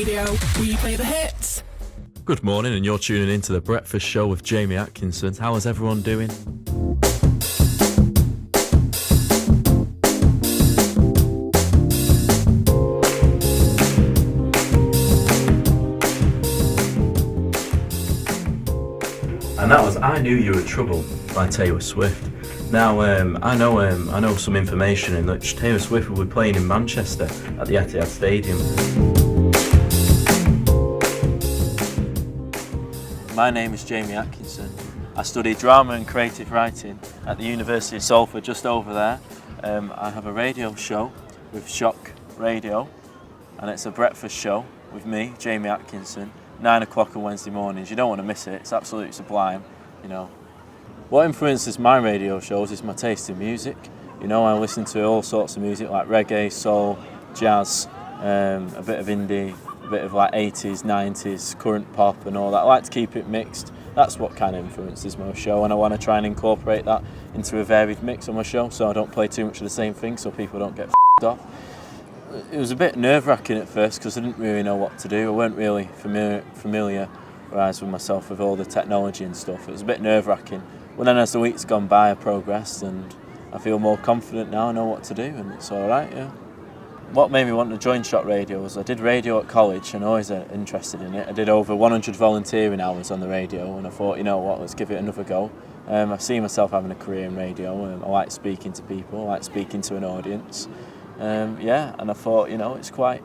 Radio, we play the hits. Good morning, and you're tuning into The Breakfast Show with Jamie Atkinson. How is everyone doing? And that was I Knew You Were Trouble by Taylor Swift. Now, I know some information in which Taylor Swift will be playing in Manchester at the Etihad Stadium. My name is Jamie Atkinson. I study drama and creative writing at the University of Salford, just over there. I have a radio show with Shock Radio, and it's a breakfast show with me, Jamie Atkinson, 9 o'clock on Wednesday mornings. You don't want to miss it. It's absolutely sublime, you know. What influences my radio shows is my taste in music. You know, I listen to all sorts of music like reggae, soul, jazz, a bit of indie, a bit of like 80s, 90s, current pop and all that. I like to keep it mixed. That's what kind of influences my show, and I want to try and incorporate that into a varied mix on my show so I don't play too much of the same thing so people don't get f***ed off. It was a bit nerve-wracking at first because I didn't really know what to do. I weren't really familiarised with myself with all the technology and stuff. It was a bit nerve-wracking. Well, then as the week's gone by, I progressed and I feel more confident now. I know what to do and it's all right, yeah. What made me want to join Shock Radio was I did radio at college and always interested in it. I did over 100 volunteering hours on the radio and I thought, you know what, let's give it another go. I see myself having a career in radio. I like speaking to people, I like speaking to an audience. Yeah, and I thought, you know, it's quite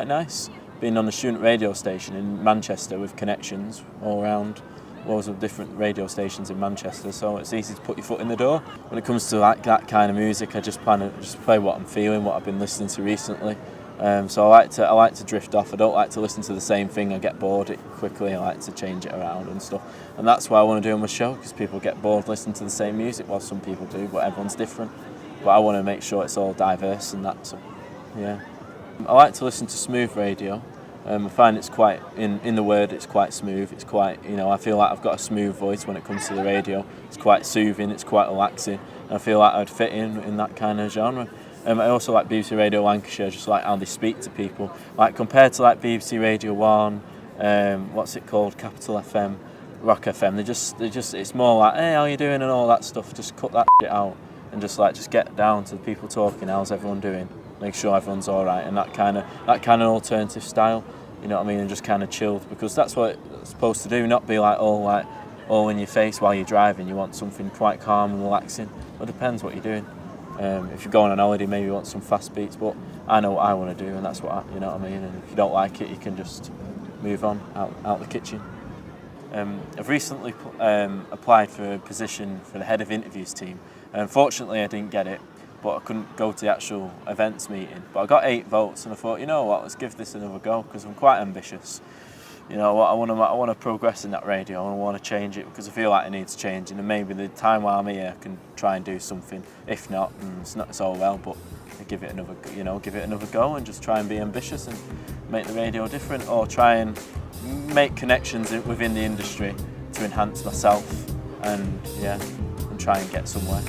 nice being on a student radio station in Manchester with connections all around. Loads of different radio stations in Manchester, so it's easy to put your foot in the door. When it comes to that kind of music, I just play what I'm feeling, what I've been listening to recently. So I like to drift off. I don't like to listen to the same thing. I get bored quickly. I like to change it around and stuff. And that's what I want to do on my show, because people get bored listening to the same music. Well, some people do, but everyone's different. But I want to make sure it's all diverse and that. So, yeah. I like to listen to smooth radio. I find it's quite, in the word, it's quite smooth. It's quite, you know, I feel like I've got a smooth voice when it comes to the radio. It's quite soothing, it's quite relaxing. And I feel like I'd fit in that kind of genre. I also like BBC Radio Lancashire, just like how they speak to people. Like compared to like BBC Radio 1, what's it called, Capital FM, Rock FM, they just, it's more like, hey, how you doing and all that stuff. Just cut that shit out and just get down to the people talking, how's everyone doing? Make sure everyone's all right, and that kind of alternative style, you know what I mean, and just kind of chilled, because that's what it's supposed to do, not be all in your face while you're driving. You want something quite calm and relaxing. Well, it depends what you're doing. If you're going on holiday, maybe you want some fast beats, but I know what I want to do, and that's what you know what I mean. And if you don't like it, you can just move on out the kitchen. I've recently applied for a position for the head of interviews team. Unfortunately, I didn't get it, but I couldn't go to the actual events meeting. But I got 8 votes, and I thought, you know what, let's give this another go, because I'm quite ambitious. You know what, I want to progress in that radio, and I want to change it, because I feel like it needs changing, and maybe the time while I'm here I can try and do something. If not, it's all well, but give it another go, and just try and be ambitious and make the radio different, or try and make connections within the industry to enhance myself, and try and get somewhere.